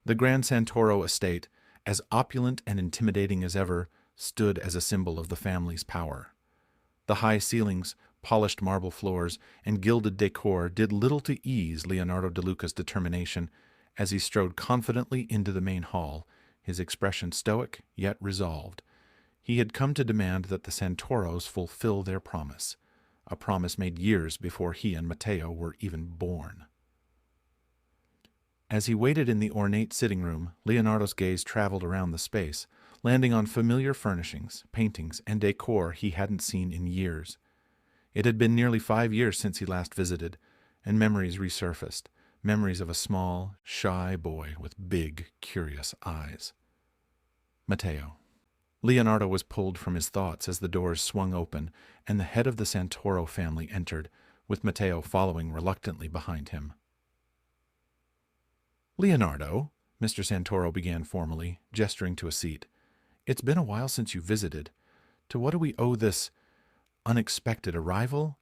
The Grand Santoro estate, as opulent and intimidating as ever, stood as a symbol of the family's power. The high ceilings, polished marble floors, and gilded decor did little to ease Leonardo DeLuca's determination as he strode confidently into the main hall, his expression stoic yet resolved. He had come to demand that the Santoros fulfill their promise, a promise made years before he and Matteo were even born. As he waited in the ornate sitting room, Leonardo's gaze traveled around the space, landing on familiar furnishings, paintings, and decor he hadn't seen in years. It had been nearly 5 years since he last visited, and memories resurfaced, memories of a small, shy boy with big, curious eyes. Matteo. Leonardo was pulled from his thoughts as the doors swung open, and the head of the Santoro family entered, with Matteo following reluctantly behind him. "Leonardo," Mr. Santoro began formally, gesturing to a seat, "it's been a while since you visited. To what do we owe this unexpected arrival?"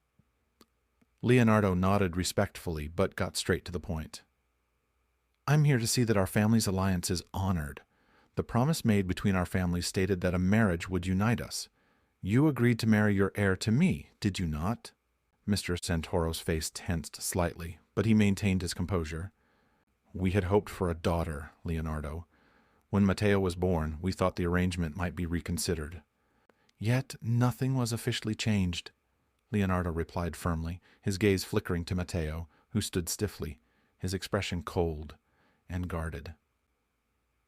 Leonardo nodded respectfully, but got straight to the point. "I'm here to see that our family's alliance is honored. The promise made between our families stated that a marriage would unite us. You agreed to marry your heir to me, did you not?" Mr. Santoro's face tensed slightly, but he maintained his composure. "We had hoped for a daughter, Leonardo. When Matteo was born, we thought the arrangement might be reconsidered." "Yet nothing was officially changed," Leonardo replied firmly, his gaze flickering to Matteo, who stood stiffly, his expression cold and guarded.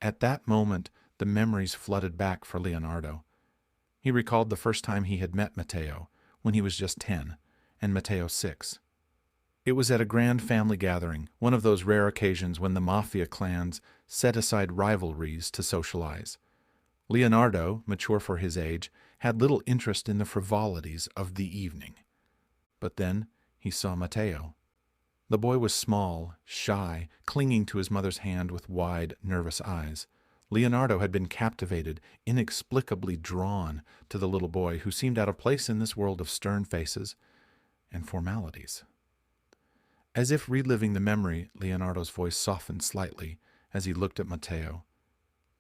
At that moment, the memories flooded back for Leonardo. He recalled the first time he had met Matteo, when he was just 10, and Matteo 6. It was at a grand family gathering, one of those rare occasions when the Mafia clans set aside rivalries to socialize. Leonardo, mature for his age, had little interest in the frivolities of the evening. But then he saw Matteo. The boy was small, shy, clinging to his mother's hand with wide, nervous eyes. Leonardo had been captivated, inexplicably drawn to the little boy who seemed out of place in this world of stern faces and formalities. As if reliving the memory, Leonardo's voice softened slightly as he looked at Matteo.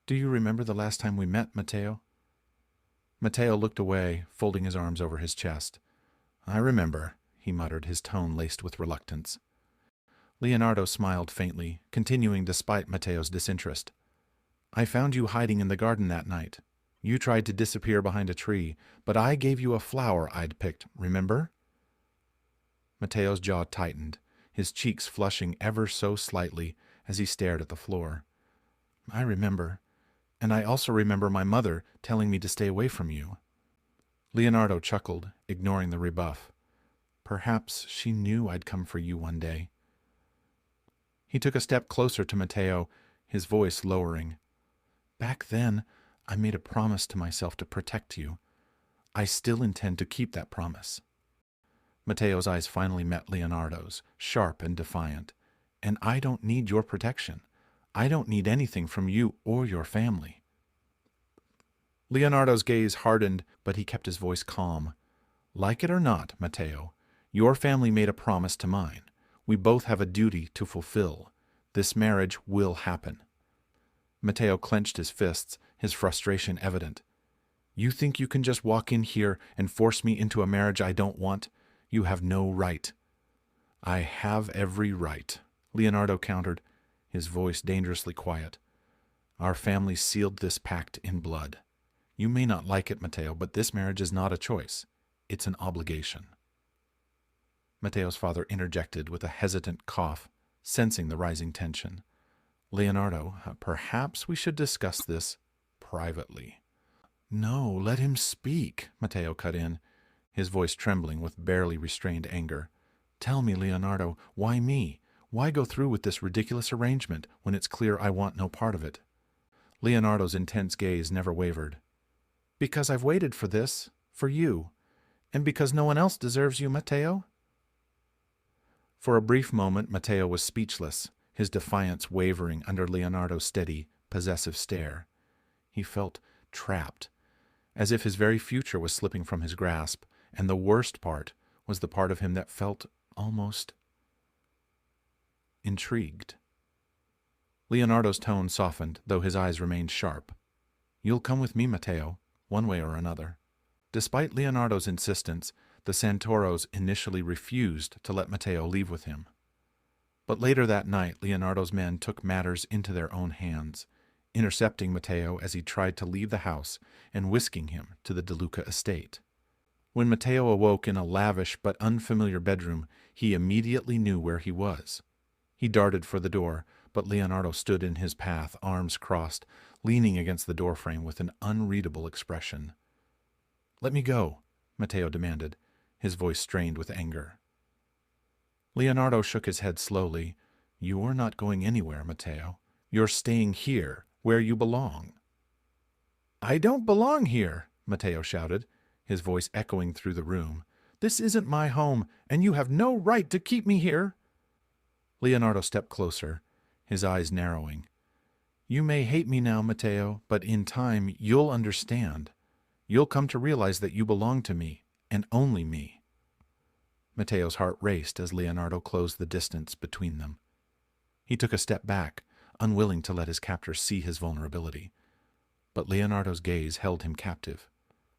"Do you remember the last time we met, Matteo?" Matteo looked away, folding his arms over his chest. "I remember," he muttered, his tone laced with reluctance. Leonardo smiled faintly, continuing despite Matteo's disinterest. "I found you hiding in the garden that night. You tried to disappear behind a tree, but I gave you a flower I'd picked, remember?" Matteo's jaw tightened, his cheeks flushing ever so slightly as he stared at the floor. "I remember, and I also remember my mother telling me to stay away from you." Leonardo chuckled, ignoring the rebuff. "Perhaps she knew I'd come for you one day." He took a step closer to Matteo, his voice lowering. "Back then, I made a promise to myself to protect you. I still intend to keep that promise." Matteo's eyes finally met Leonardo's, sharp and defiant. "And I don't need your protection. I don't need anything from you or your family." Leonardo's gaze hardened, but he kept his voice calm. "Like it or not, Matteo, your family made a promise to mine. We both have a duty to fulfill. This marriage will happen." Matteo clenched his fists, his frustration evident. "You think you can just walk in here and force me into a marriage I don't want? You have no right." "I have every right," Leonardo countered, his voice dangerously quiet. "Our family sealed this pact in blood. You may not like it, Matteo, but this marriage is not a choice. It's an obligation." Matteo's father interjected with a hesitant cough, sensing the rising tension. "Leonardo, perhaps we should discuss this privately." "No, let him speak," Matteo cut in, his voice trembling with barely restrained anger. "Tell me, Leonardo, why me? Why go through with this ridiculous arrangement when it's clear I want no part of it?" Leonardo's intense gaze never wavered. "Because I've waited for this, for you, and because no one else deserves you, Matteo." For a brief moment, Matteo was speechless, his defiance wavering under Leonardo's steady, possessive stare. He felt trapped, as if his very future was slipping from his grasp, and the worst part was the part of him that felt almost intrigued. Leonardo's tone softened, though his eyes remained sharp. "You'll come with me, Matteo, one way or another." Despite Leonardo's insistence, the Santoros initially refused to let Matteo leave with him. But later that night, Leonardo's men took matters into their own hands, intercepting Matteo as he tried to leave the house and whisking him to the DeLuca estate. When Matteo awoke in a lavish but unfamiliar bedroom, he immediately knew where he was. He darted for the door, but Leonardo stood in his path, arms crossed, leaning against the doorframe with an unreadable expression. "Let me go," Matteo demanded, his voice strained with anger. Leonardo shook his head slowly. "You're not going anywhere, Matteo. You're staying here, where you belong." "I don't belong here," Matteo shouted, his voice echoing through the room. "This isn't my home, and you have no right to keep me here." Leonardo stepped closer, his eyes narrowing. "You may hate me now, Matteo, but in time you'll understand. You'll come to realize that you belong to me, and only me." Matteo's heart raced as Leonardo closed the distance between them. He took a step back, unwilling to let his captor see his vulnerability. But Leonardo's gaze held him captive,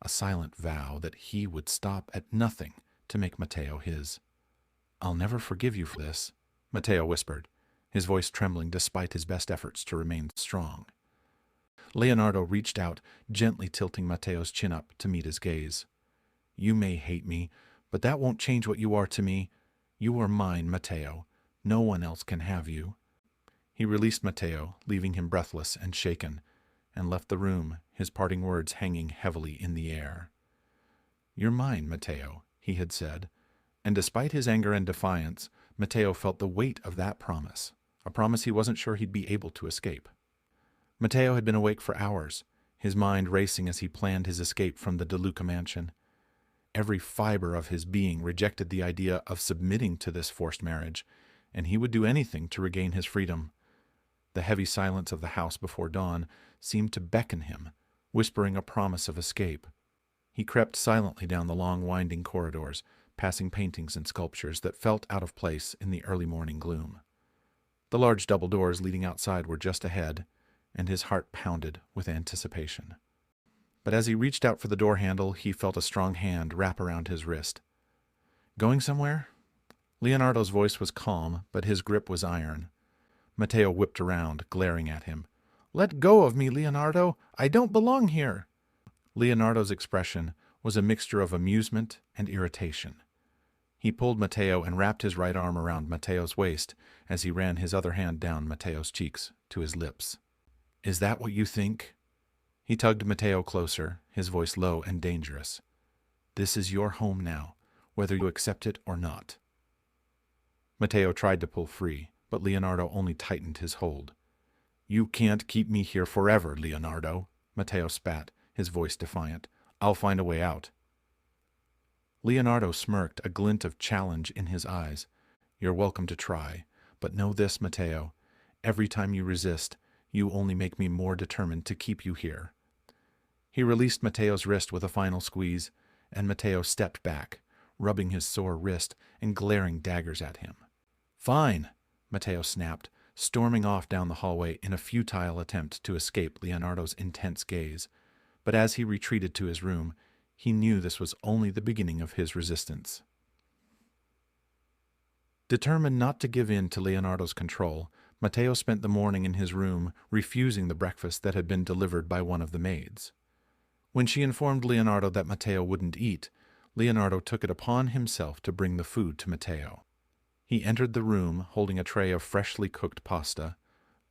a silent vow that he would stop at nothing to make Matteo his. "I'll never forgive you for this," Matteo whispered, his voice trembling despite his best efforts to remain strong. Leonardo reached out, gently tilting Matteo's chin up to meet his gaze. "You may hate me, but that won't change what you are to me. You are mine, Matteo. No one else can have you." He released Matteo, leaving him breathless and shaken, and left the room, his parting words hanging heavily in the air. "You're mine, Matteo," he had said, and despite his anger and defiance, Matteo felt the weight of that promise, a promise he wasn't sure he'd be able to escape. Matteo had been awake for hours, his mind racing as he planned his escape from the DeLuca mansion. Every fiber of his being rejected the idea of submitting to this forced marriage, and he would do anything to regain his freedom. The heavy silence of the house before dawn seemed to beckon him, whispering a promise of escape. He crept silently down the long winding corridors, passing paintings and sculptures that felt out of place in the early morning gloom. The large double doors leading outside were just ahead, and his heart pounded with anticipation. But as he reached out for the door handle, he felt a strong hand wrap around his wrist. "Going somewhere?" Leonardo's voice was calm, but his grip was iron. Matteo whipped around, glaring at him. "Let go of me, Leonardo! I don't belong here!" Leonardo's expression was a mixture of amusement and irritation. He pulled Matteo and wrapped his right arm around Matteo's waist as he ran his other hand down Matteo's cheeks to his lips. "Is that what you think?" He tugged Matteo closer, his voice low and dangerous. "This is your home now, whether you accept it or not." Matteo tried to pull free, but Leonardo only tightened his hold. "You can't keep me here forever, Leonardo," Matteo spat, his voice defiant. "I'll find a way out." Leonardo smirked, a glint of challenge in his eyes. "You're welcome to try, but know this, Matteo. Every time you resist, you only make me more determined to keep you here." He released Matteo's wrist with a final squeeze, and Matteo stepped back, rubbing his sore wrist and glaring daggers at him. "Fine," Matteo snapped, storming off down the hallway in a futile attempt to escape Leonardo's intense gaze. But as he retreated to his room, he knew this was only the beginning of his resistance. Determined not to give in to Leonardo's control, Matteo spent the morning in his room refusing the breakfast that had been delivered by one of the maids. When she informed Leonardo that Matteo wouldn't eat, Leonardo took it upon himself to bring the food to Matteo. He entered the room holding a tray of freshly cooked pasta,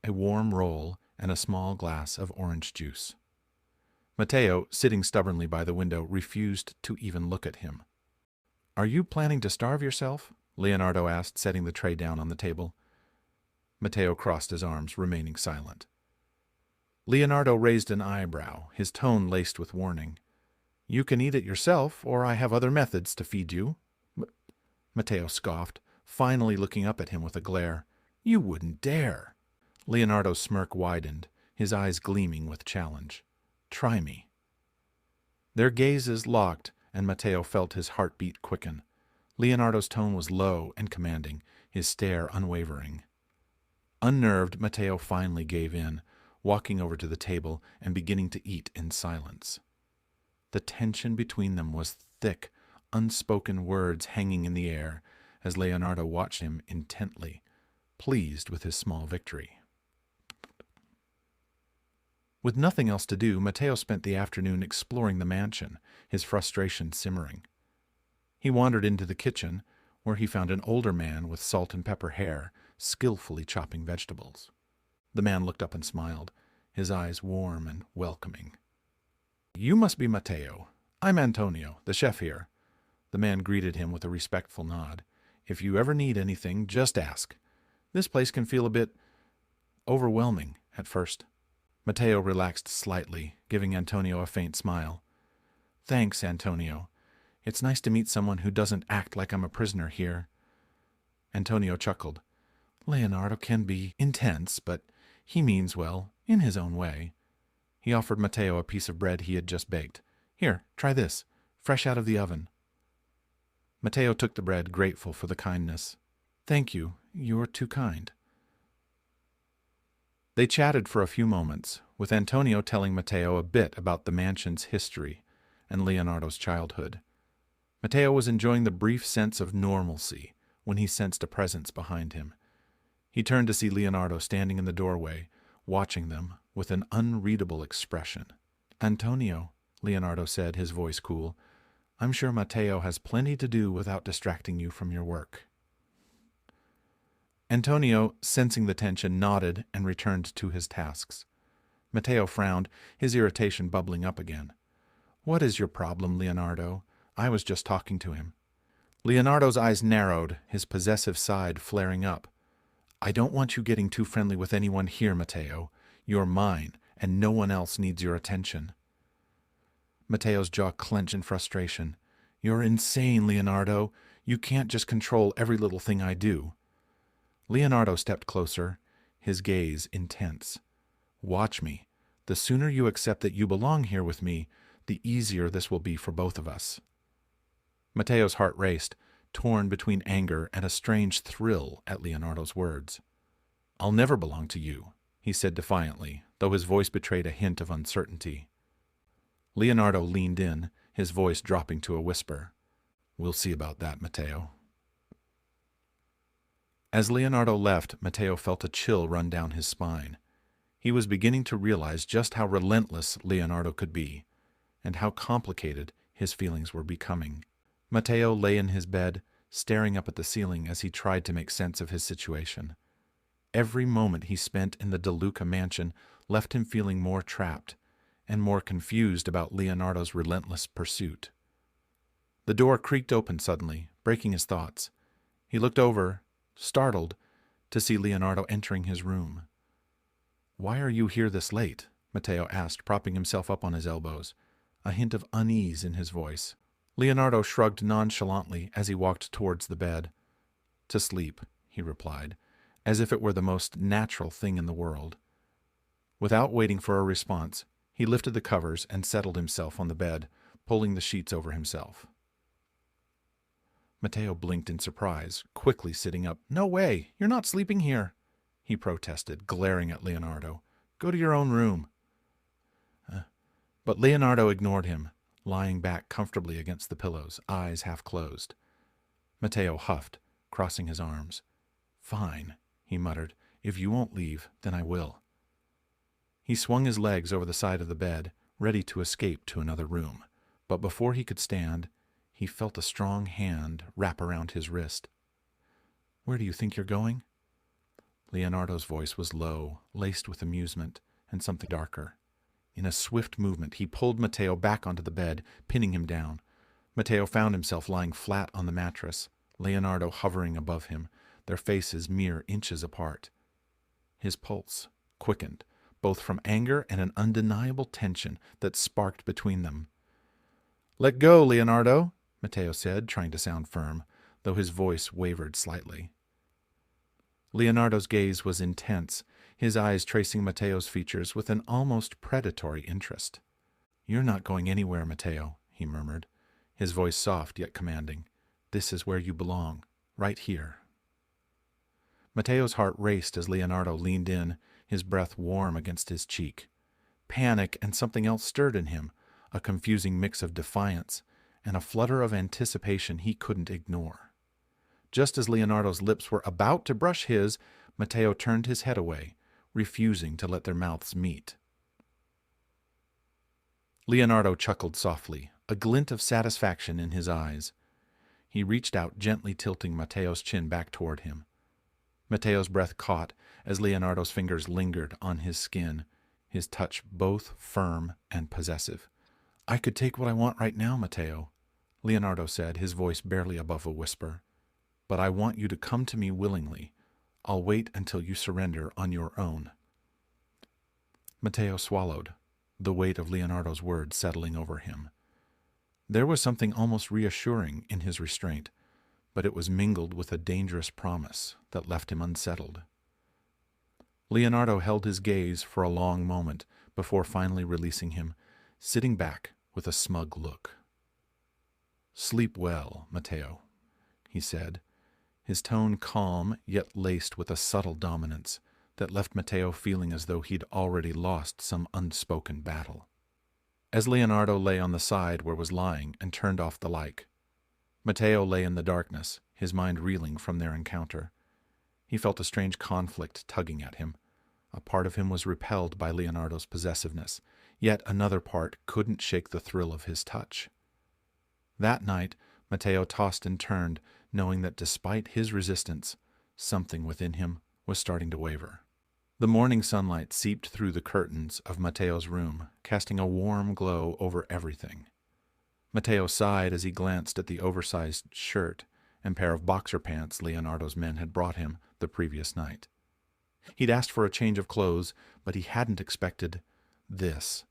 a warm roll, and a small glass of orange juice. Matteo, sitting stubbornly by the window, refused to even look at him. "Are you planning to starve yourself?" Leonardo asked, setting the tray down on the table. Matteo crossed his arms, remaining silent. Leonardo raised an eyebrow, his tone laced with warning. "You can eat it yourself, or I have other methods to feed you." Matteo scoffed, finally looking up at him with a glare. "You wouldn't dare." Leonardo's smirk widened, his eyes gleaming with challenge. "Try me." Their gazes locked, and Matteo felt his heartbeat quicken. Leonardo's tone was low and commanding, his stare unwavering. Unnerved, Matteo finally gave in, walking over to the table and beginning to eat in silence. The tension between them was thick, unspoken words hanging in the air as Leonardo watched him intently, pleased with his small victory. With nothing else to do, Matteo spent the afternoon exploring the mansion, his frustration simmering. He wandered into the kitchen, where he found an older man with salt and pepper hair, skillfully chopping vegetables. The man looked up and smiled, his eyes warm and welcoming. "You must be Matteo. I'm Antonio, the chef here." The man greeted him with a respectful nod. "If you ever need anything, just ask. This place can feel a bit overwhelming at first." Matteo relaxed slightly, giving Antonio a faint smile. "Thanks, Antonio. It's nice to meet someone who doesn't act like I'm a prisoner here." Antonio chuckled. "Leonardo can be intense, but he means well, in his own way." He offered Matteo a piece of bread he had just baked. "Here, try this, fresh out of the oven." Matteo took the bread, grateful for the kindness. "Thank you, you're too kind." They chatted for a few moments, with Antonio telling Matteo a bit about the mansion's history and Leonardo's childhood. Matteo was enjoying the brief sense of normalcy when he sensed a presence behind him. He turned to see Leonardo standing in the doorway, watching them with an unreadable expression. "Antonio," Leonardo said, his voice cool, "I'm sure Matteo has plenty to do without distracting you from your work." Antonio, sensing the tension, nodded and returned to his tasks. Matteo frowned, his irritation bubbling up again. "What is your problem, Leonardo? I was just talking to him." Leonardo's eyes narrowed, his possessive side flaring up. "I don't want you getting too friendly with anyone here, Matteo. You're mine, and no one else needs your attention." Matteo's jaw clenched in frustration. "You're insane, Leonardo. You can't just control every little thing I do." Leonardo stepped closer, his gaze intense. "Watch me. The sooner you accept that you belong here with me, the easier this will be for both of us." Matteo's heart raced, torn between anger and a strange thrill at Leonardo's words. "I'll never belong to you," he said defiantly, though his voice betrayed a hint of uncertainty. Leonardo leaned in, his voice dropping to a whisper. "We'll see about that, Matteo." As Leonardo left, Matteo felt a chill run down his spine. He was beginning to realize just how relentless Leonardo could be, and how complicated his feelings were becoming. Matteo lay in his bed, staring up at the ceiling as he tried to make sense of his situation. Every moment he spent in the DeLuca mansion left him feeling more trapped and more confused about Leonardo's relentless pursuit. The door creaked open suddenly, breaking his thoughts. He looked over, startled, to see Leonardo entering his room. "Why are you here this late?" Matteo asked, propping himself up on his elbows, a hint of unease in his voice. Leonardo shrugged nonchalantly as he walked towards the bed. "To sleep," he replied, as if it were the most natural thing in the world. Without waiting for a response, he lifted the covers and settled himself on the bed, pulling the sheets over himself. Matteo blinked in surprise, quickly sitting up. "No way! You're not sleeping here!" he protested, glaring at Leonardo. "Go to your own room." But Leonardo ignored him, lying back comfortably against the pillows, eyes half closed. Matteo huffed, crossing his arms. "Fine," he muttered. "If you won't leave, then I will." He swung his legs over the side of the bed, ready to escape to another room. But before he could stand, he felt a strong hand wrap around his wrist. "Where do you think you're going?" Leonardo's voice was low, laced with amusement, and something darker. In a swift movement, he pulled Matteo back onto the bed, pinning him down. Matteo found himself lying flat on the mattress, Leonardo hovering above him, their faces mere inches apart. His pulse quickened, both from anger and an undeniable tension that sparked between them. "Let go, Leonardo," Matteo said, trying to sound firm, though his voice wavered slightly. Leonardo's gaze was intense, his eyes tracing Matteo's features with an almost predatory interest. "You're not going anywhere, Matteo," he murmured, his voice soft yet commanding. "This is where you belong, right here." Matteo's heart raced as Leonardo leaned in, his breath warm against his cheek. Panic and something else stirred in him, a confusing mix of defiance and a flutter of anticipation he couldn't ignore. Just as Leonardo's lips were about to brush his, Matteo turned his head away, refusing to let their mouths meet. Leonardo chuckled softly, a glint of satisfaction in his eyes. He reached out, gently tilting Matteo's chin back toward him. Matteo's breath caught as Leonardo's fingers lingered on his skin, his touch both firm and possessive. "I could take what I want right now, Matteo," Leonardo said, his voice barely above a whisper. "But I want you to come to me willingly. I'll wait until you surrender on your own." Matteo swallowed, the weight of Leonardo's words settling over him. There was something almost reassuring in his restraint, but it was mingled with a dangerous promise that left him unsettled. Leonardo held his gaze for a long moment before finally releasing him, sitting back with a smug look. "Sleep well, Matteo," he said, his tone calm yet laced with a subtle dominance that left Matteo feeling as though he'd already lost some unspoken battle. As Leonardo lay on the side where was lying and turned off the light, Matteo lay in the darkness, his mind reeling from their encounter. He felt a strange conflict tugging at him. A part of him was repelled by Leonardo's possessiveness, yet another part couldn't shake the thrill of his touch. That night, Matteo tossed and turned, knowing that despite his resistance, something within him was starting to waver. The morning sunlight seeped through the curtains of Matteo's room, casting a warm glow over everything. Matteo sighed as he glanced at the oversized shirt and pair of boxer pants Leonardo's men had brought him the previous night. He'd asked for a change of clothes, but he hadn't expected this.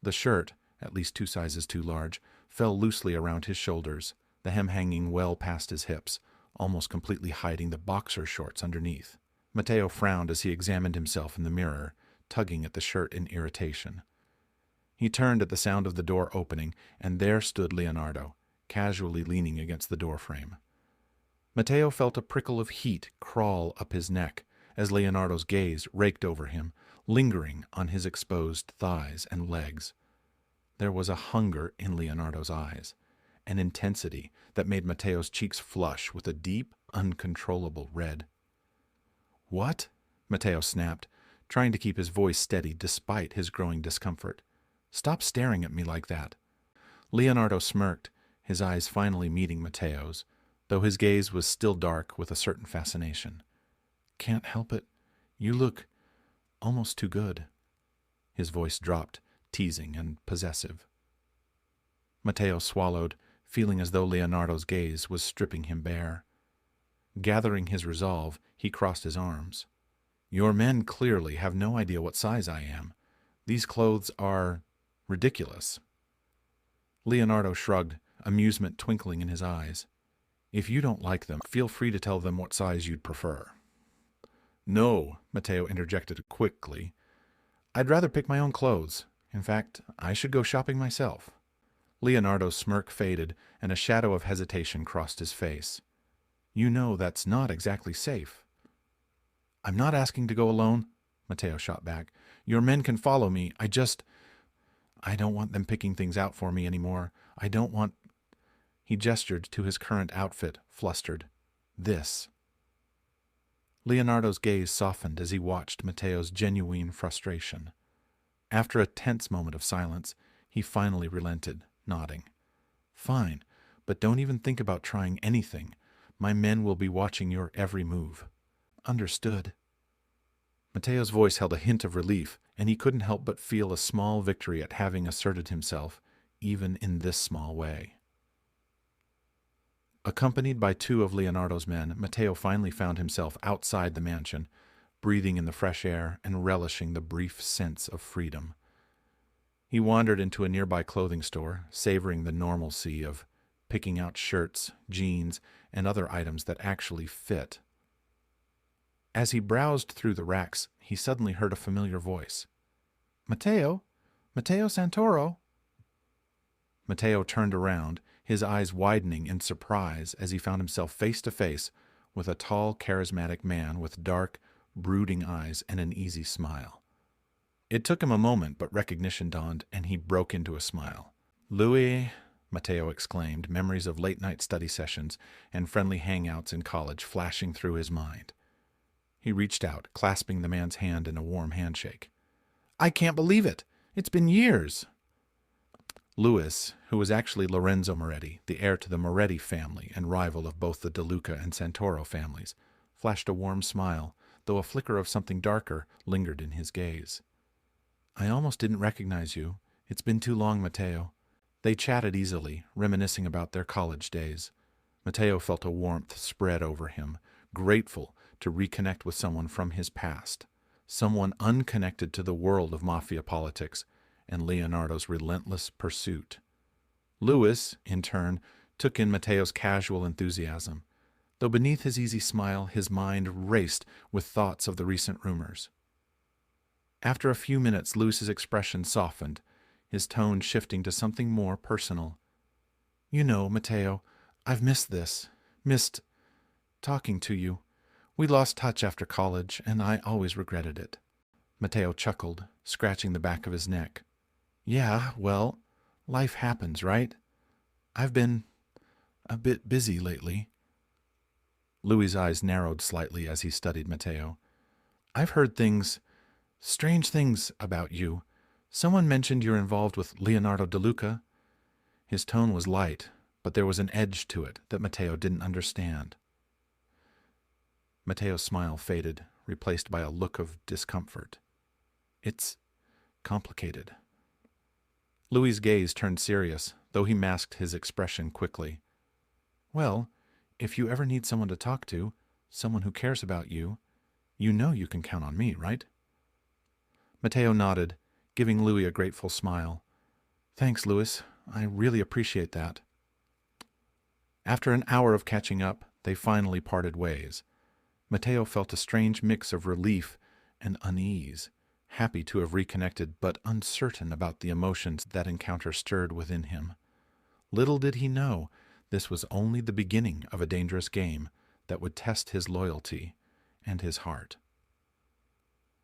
The shirt, at least 2 sizes too large, fell loosely around his shoulders, the hem hanging well past his hips, almost completely hiding the boxer shorts underneath. Matteo frowned as he examined himself in the mirror, tugging at the shirt in irritation. He turned at the sound of the door opening, and there stood Leonardo, casually leaning against the doorframe. Matteo felt a prickle of heat crawl up his neck as Leonardo's gaze raked over him, lingering on his exposed thighs and legs. There was a hunger in Leonardo's eyes, an intensity that made Matteo's cheeks flush with a deep, uncontrollable red. "What?" Matteo snapped, trying to keep his voice steady despite his growing discomfort. "Stop staring at me like that." Leonardo smirked, his eyes finally meeting Matteo's, though his gaze was still dark with a certain fascination. "Can't help it. You look almost too good." His voice dropped, teasing and possessive. Matteo swallowed, feeling as though Leonardo's gaze was stripping him bare. Gathering his resolve, he crossed his arms. "Your men clearly have no idea what size I am. These clothes are ridiculous." Leonardo shrugged, amusement twinkling in his eyes. "If you don't like them, feel free to tell them what size you'd prefer." "No," Matteo interjected quickly. "I'd rather pick my own clothes. In fact, I should go shopping myself." Leonardo's smirk faded, and a shadow of hesitation crossed his face. "You know that's not exactly safe." "I'm not asking to go alone," Matteo shot back. "Your men can follow me. I don't want them picking things out for me anymore. I don't want—" He gestured to his current outfit, flustered. "This." Leonardo's gaze softened as he watched Matteo's genuine frustration. After a tense moment of silence, he finally relented, nodding. "Fine, but don't even think about trying anything. My men will be watching your every move." "Understood." Matteo's voice held a hint of relief, and he couldn't help but feel a small victory at having asserted himself, even in this small way. Accompanied by 2 of Leonardo's men, Matteo finally found himself outside the mansion, breathing in the fresh air and relishing the brief sense of freedom. He wandered into a nearby clothing store, savoring the normalcy of picking out shirts, jeans, and other items that actually fit. As he browsed through the racks, he suddenly heard a familiar voice. "Matteo? Matteo Santoro?" Matteo turned around, his eyes widening in surprise as he found himself face to face with a tall, charismatic man with dark, brooding eyes and an easy smile. It took him a moment, but recognition dawned, and he broke into a smile. "Louis," Matteo exclaimed, memories of late-night study sessions and friendly hangouts in college flashing through his mind. He reached out, clasping the man's hand in a warm handshake. "I can't believe it! It's been years!" Louis, who was actually Lorenzo Moretti, the heir to the Moretti family and rival of both the DeLuca and Santoro families, flashed a warm smile, though a flicker of something darker lingered in his gaze. "I almost didn't recognize you. It's been too long, Matteo." They chatted easily, reminiscing about their college days. Matteo felt a warmth spread over him, grateful to reconnect with someone from his past, someone unconnected to the world of mafia politics and Leonardo's relentless pursuit. Louis, in turn, took in Matteo's casual enthusiasm, though beneath his easy smile his mind raced with thoughts of the recent rumors. After a few minutes, Louis's expression softened, his tone shifting to something more personal. "You know, Matteo, I've missed this, missed talking to you. We lost touch after college, and I always regretted it." Matteo chuckled, scratching the back of his neck. "Yeah, well, life happens, right? I've been a bit busy lately." Louis's eyes narrowed slightly as he studied Matteo. "I've heard strange things about you. Someone mentioned you're involved with Leonardo DeLuca." His tone was light, but there was an edge to it that Matteo didn't understand. Matteo's smile faded, replaced by a look of discomfort. "It's complicated." Louis's gaze turned serious, though he masked his expression quickly. "Well, if you ever need someone to talk to, someone who cares about you, you know you can count on me, right?" Matteo nodded, giving Louis a grateful smile. "Thanks, Louis. I really appreciate that." After an hour of catching up, they finally parted ways. Matteo felt a strange mix of relief and unease, happy to have reconnected but uncertain about the emotions that encounter stirred within him. Little did he know this was only the beginning of a dangerous game that would test his loyalty and his heart.